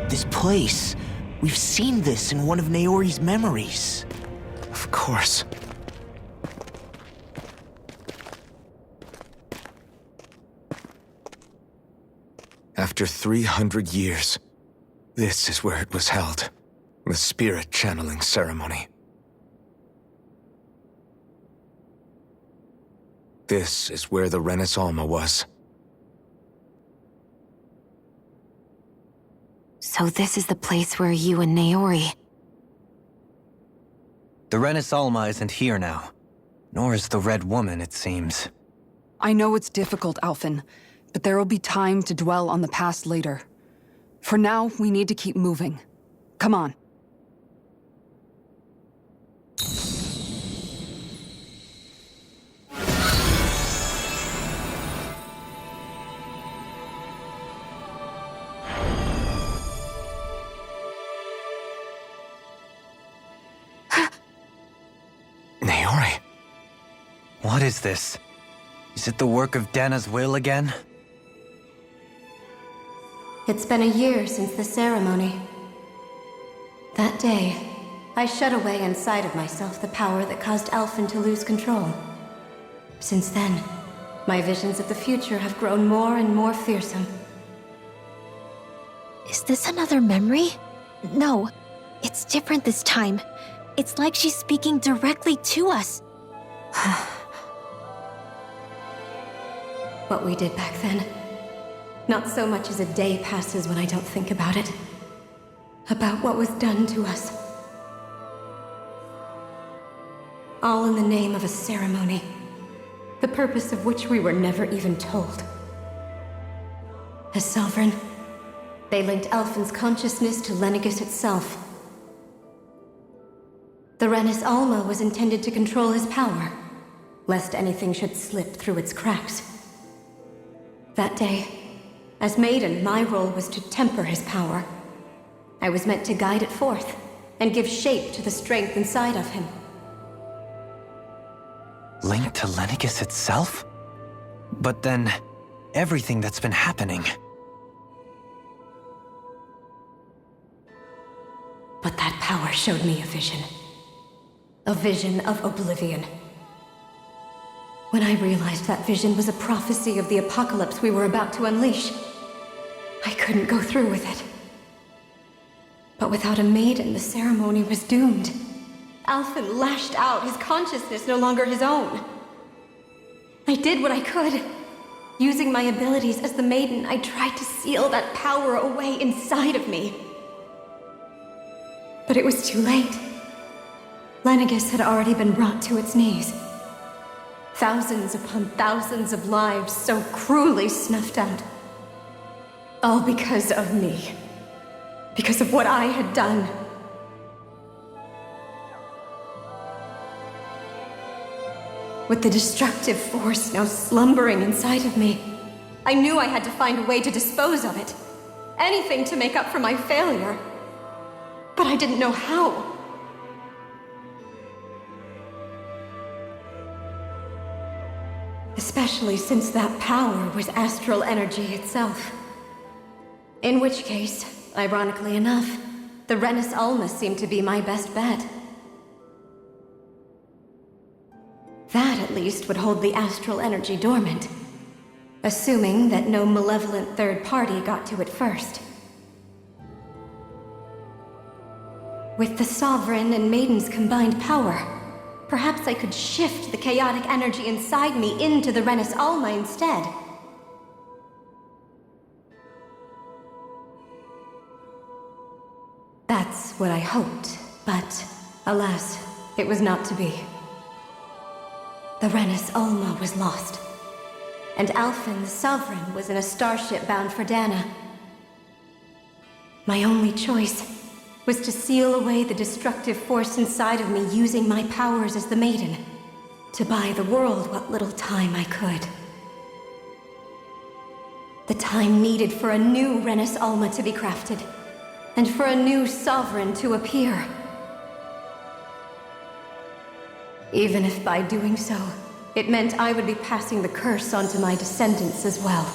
This place. We've seen this in one of Naori's memories. Of course. After 300 years, this is where it was held. The spirit channeling ceremony. This is where the Renis Alma was. So this is the place where you and Naori... The Renis Alma isn't here now. Nor is the Red Woman, it seems. I know it's difficult, Alphen, but there will be time to dwell on the past later. For now, we need to keep moving. Come on. Naori. What is this? Is it the work of Dana's will again? It's been a year since the ceremony. That day, I shut away inside of myself the power that caused Alphen to lose control. Since then, my visions of the future have grown more and more fearsome. Is this another memory? No, it's different this time. It's like she's speaking directly to us. What we did back then. Not so much as a day passes when I don't think about it. About what was done to us. All in the name of a ceremony. The purpose of which we were never even told. As Sovereign, they linked Alphen's consciousness to Lenegis itself. The Renis Alma was intended to control his power, lest anything should slip through its cracks. That day, as Maiden, my role was to temper his power. I was meant to guide it forth, and give shape to the strength inside of him. Linked to Lenegis itself? But then, everything that's been happening... But that power showed me a vision. A vision of oblivion. When I realized that vision was a prophecy of the apocalypse we were about to unleash, I couldn't go through with it. But without a maiden, the ceremony was doomed. Alphen lashed out, his consciousness no longer his own. I did what I could. Using my abilities as the maiden, I tried to seal that power away inside of me. But it was too late. Lenegis had already been brought to its knees. Thousands upon thousands of lives so cruelly snuffed out. All because of me. Because of what I had done. With the destructive force now slumbering inside of me, I knew I had to find a way to dispose of it. Anything to make up for my failure. But I didn't know how. Especially since that power was astral energy itself. In which case, ironically enough, the Renis Alma seemed to be my best bet. That, at least, would hold the astral energy dormant. Assuming that no malevolent third party got to it first. With the Sovereign and Maiden's combined power, perhaps I could shift the chaotic energy inside me into the Renis Alma instead. That's what I hoped, but alas, it was not to be. The Renis Alma was lost, and Alphen the Sovereign was in a starship bound for Dana. My only choice was to seal away the destructive force inside of me using my powers as the Maiden, to buy the world what little time I could. The time needed for a new Renis Alma to be crafted, and for a new Sovereign to appear. Even if by doing so, it meant I would be passing the curse on to my descendants as well.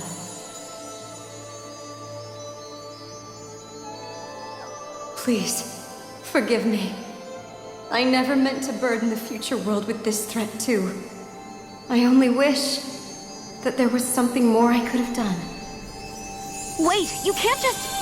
Please, forgive me. I never meant to burden the future world with this threat, too. I only wish that there was something more I could have done. Wait, you can't just...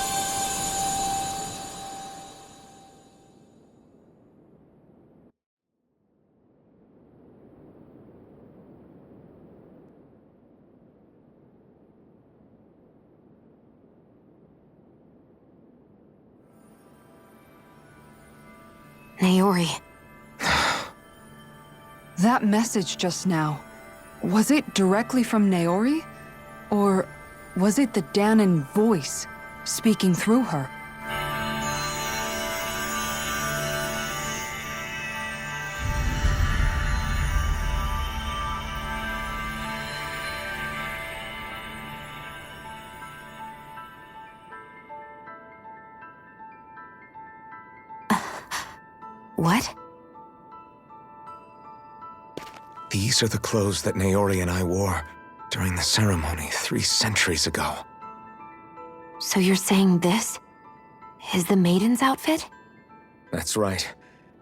Naori. That message just now, was it directly from Naori? Or was it the Dahnan voice speaking through her? What? These are the clothes that Naori and I wore during the ceremony 3 centuries ago. So you're saying this is the Maiden's outfit? That's right.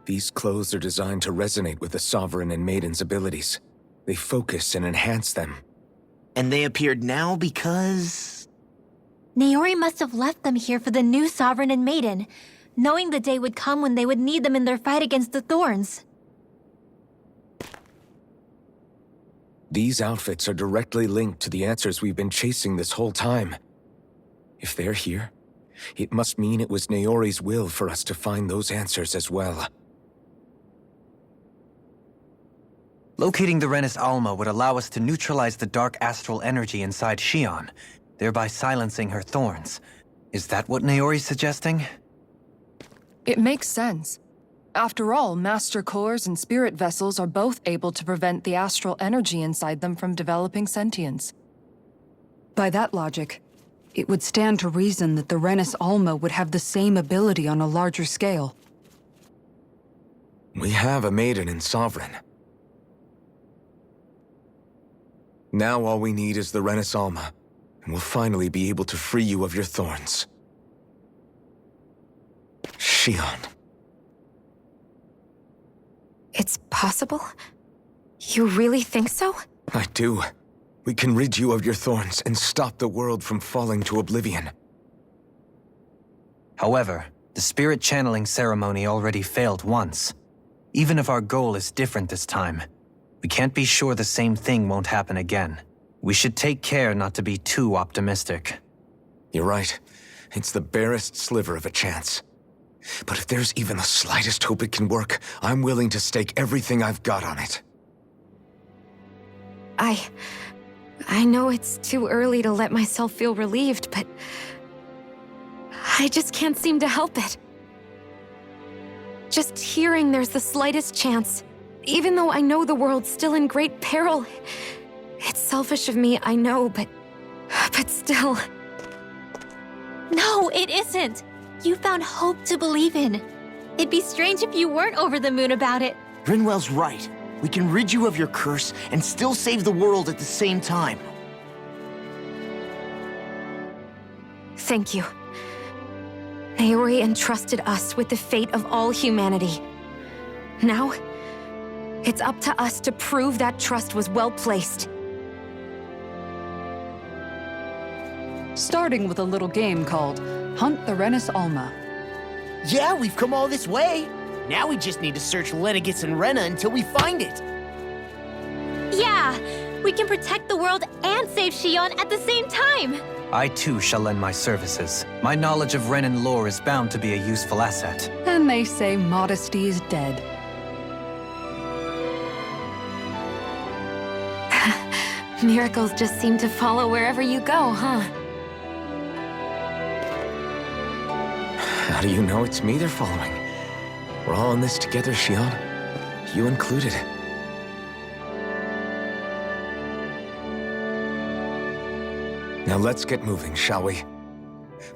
These clothes are designed to resonate with the Sovereign and Maiden's abilities. They focus and enhance them. And they appeared now because... Naori must have left them here for the new Sovereign and Maiden, knowing the day would come when they would need them in their fight against the Thorns. These outfits are directly linked to the answers we've been chasing this whole time. If they're here, it must mean it was Naori's will for us to find those answers as well. Locating the Renis Alma would allow us to neutralize the dark astral energy inside Shion, thereby silencing her thorns. Is that what Naori's suggesting? It makes sense. After all, Master Cores and Spirit Vessels are both able to prevent the astral energy inside them from developing sentience. By that logic, it would stand to reason that the Renis Alma would have the same ability on a larger scale. We have a Maiden and Sovereign. Now all we need is the Renis Alma, and we'll finally be able to free you of your thorns. Shion. It's possible? You really think so? I do. We can rid you of your thorns and stop the world from falling to oblivion. However, the spirit channeling ceremony already failed once. Even if our goal is different this time, we can't be sure the same thing won't happen again. We should take care not to be too optimistic. You're right. It's the barest sliver of a chance. But if there's even the slightest hope it can work, I'm willing to stake everything I've got on it. I know it's too early to let myself feel relieved, but I just can't seem to help it. Just hearing there's the slightest chance, even though I know the world's still in great peril. It's selfish of me, I know, but still. No, it isn't! You found hope to believe in. It'd be strange if you weren't over the moon about it. Rinwell's right. We can rid you of your curse and still save the world at the same time. Thank you. Naori entrusted us with the fate of all humanity. Now, it's up to us to prove that trust was well placed. Starting with a little game called Hunt the Renis Alma. Yeah, we've come all this way. Now we just need to search Lenegis and Rena until we find it. Yeah! We can protect the world and save Shion at the same time! I too shall lend my services. My knowledge of Renan lore is bound to be a useful asset. And they say modesty is dead. Miracles just seem to follow wherever you go, huh? How do you know it's me they're following? We're all in this together, Shion. You included. Now let's get moving, shall we?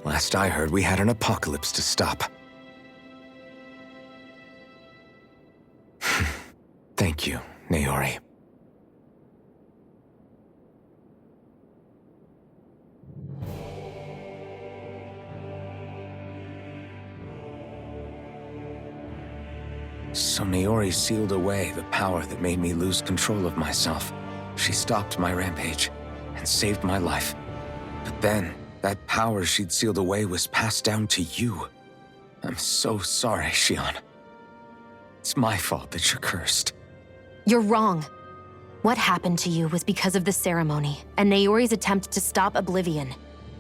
Last I heard, we had an apocalypse to stop. Thank you, Naori. So Naori sealed away the power that made me lose control of myself. She stopped my rampage and saved my life. But then, that power she'd sealed away was passed down to you. I'm so sorry, Xion. It's my fault that you're cursed. You're wrong. What happened to you was because of the ceremony and Naori's attempt to stop Oblivion.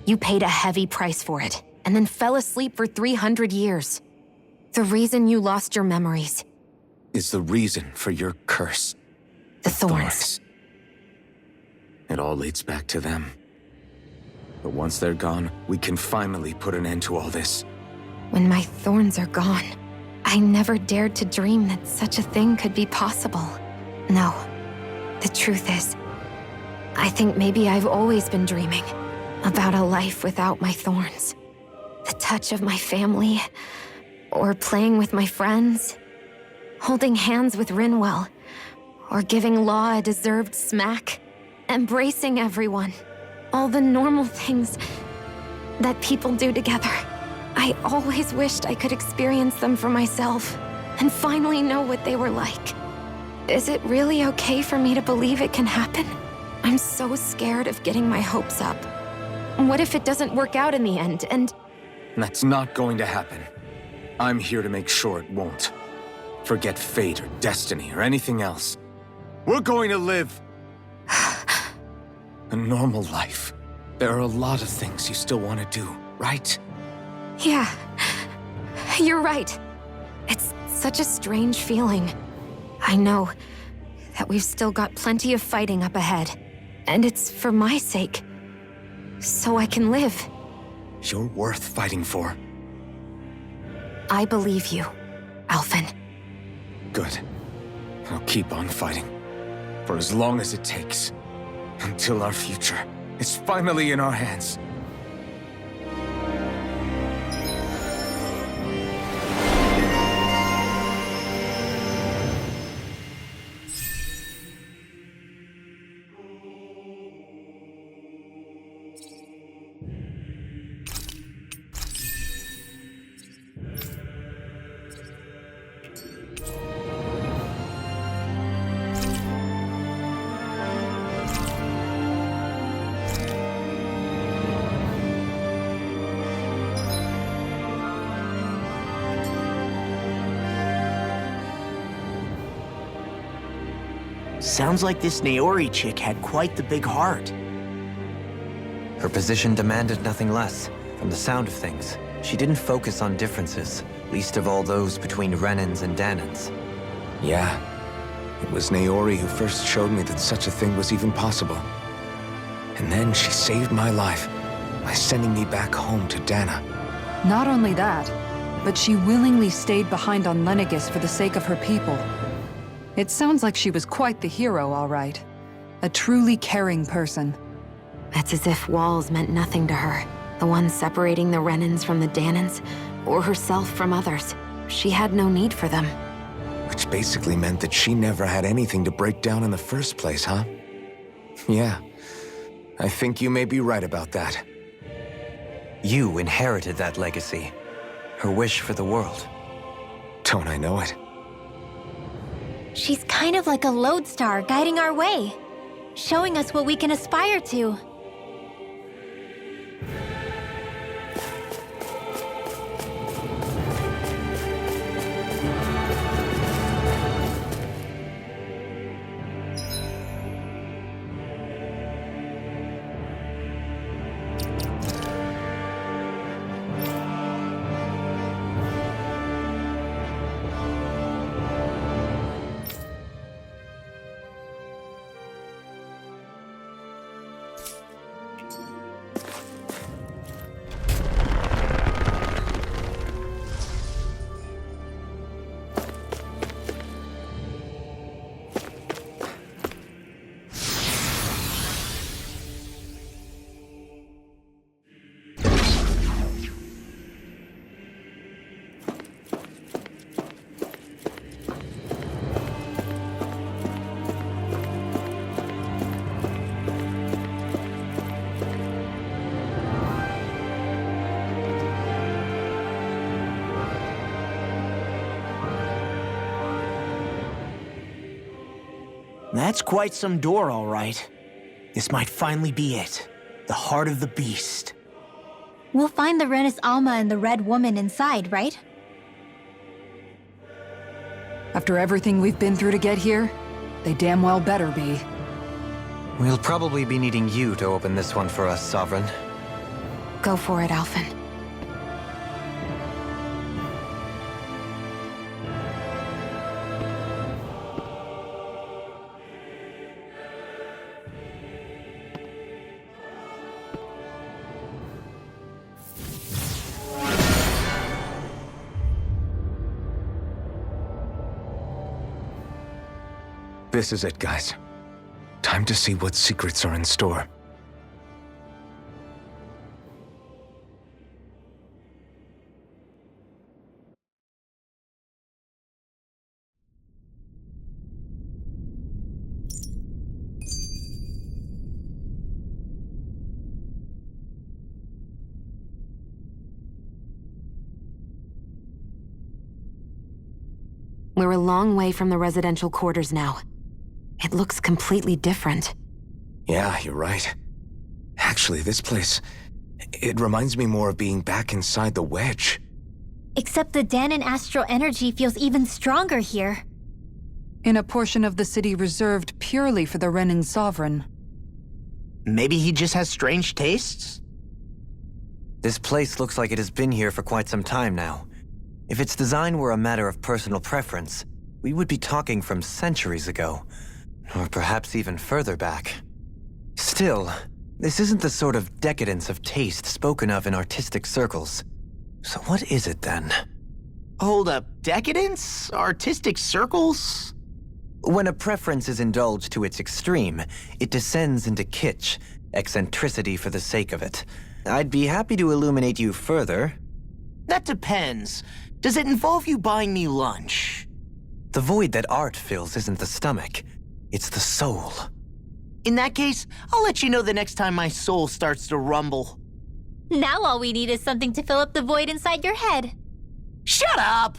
You paid a heavy price for it, and then fell asleep for 300 years. The reason you lost your memories. Is the reason for your curse. The thorns. It all leads back to them. But once they're gone, we can finally put an end to all this. When my thorns are gone, I never dared to dream that such a thing could be possible. No, the truth is, I think maybe I've always been dreaming about a life without my thorns. The touch of my family, or playing with my friends, holding hands with Rinwell, or giving Law a deserved smack, embracing everyone. All the normal things that people do together. I always wished I could experience them for myself, and finally know what they were like. Is it really okay for me to believe it can happen? I'm so scared of getting my hopes up. What if it doesn't work out in the end, and... That's not going to happen. I'm here to make sure it won't. Forget fate or destiny or anything else. We're going to live a normal life. There are a lot of things you still want to do, right? Yeah, you're right. It's such a strange feeling. I know that we've still got plenty of fighting up ahead, and it's for my sake, so I can live. You're worth fighting for. I believe you, Alphen. Good. I'll keep on fighting. For as long as it takes. Until our future is finally in our hands. Sounds like this Naori chick had quite the big heart. Her position demanded nothing less. From the sound of things, she didn't focus on differences, least of all those between Renans and Danans. Yeah. It was Naori who first showed me that such a thing was even possible. And then she saved my life by sending me back home to Dana. Not only that, but she willingly stayed behind on Lenegis for the sake of her people. It sounds like she was quite the hero, all right. A truly caring person. It's as if walls meant nothing to her. The ones separating the Renans from the Danans, or herself from others. She had no need for them. Which basically meant that she never had anything to break down in the first place, huh? Yeah. I think you may be right about that. You inherited that legacy. Her wish for the world. Don't I know it? She's kind of like a lodestar guiding our way, showing us what we can aspire to. That's quite some door, all right. This might finally be it. The heart of the beast. We'll find the Renis Alma and the Red Woman inside, right? After everything we've been through to get here, they damn well better be. We'll probably be needing you to open this one for us, Sovereign. Go for it, Alphen. This is it, guys. Time to see what secrets are in store. We're a long way from the residential quarters now. It looks completely different. Yeah, you're right. Actually, this place... it reminds me more of being back inside the Wedge. Except the Dahnan astral energy feels even stronger here. In a portion of the city reserved purely for the Renin Sovereign. Maybe he just has strange tastes? This place looks like it has been here for quite some time now. If its design were a matter of personal preference, we would be talking from centuries ago. Or perhaps even further back. Still, this isn't the sort of decadence of taste spoken of in artistic circles. So what is it then? Hold up, decadence? Artistic circles? When a preference is indulged to its extreme, it descends into kitsch, eccentricity for the sake of it. I'd be happy to illuminate you further. That depends. Does it involve you buying me lunch? The void that art fills isn't the stomach, it's the soul. In that case, I'll let you know the next time my soul starts to rumble. Now all we need is something to fill up the void inside your head. Shut up!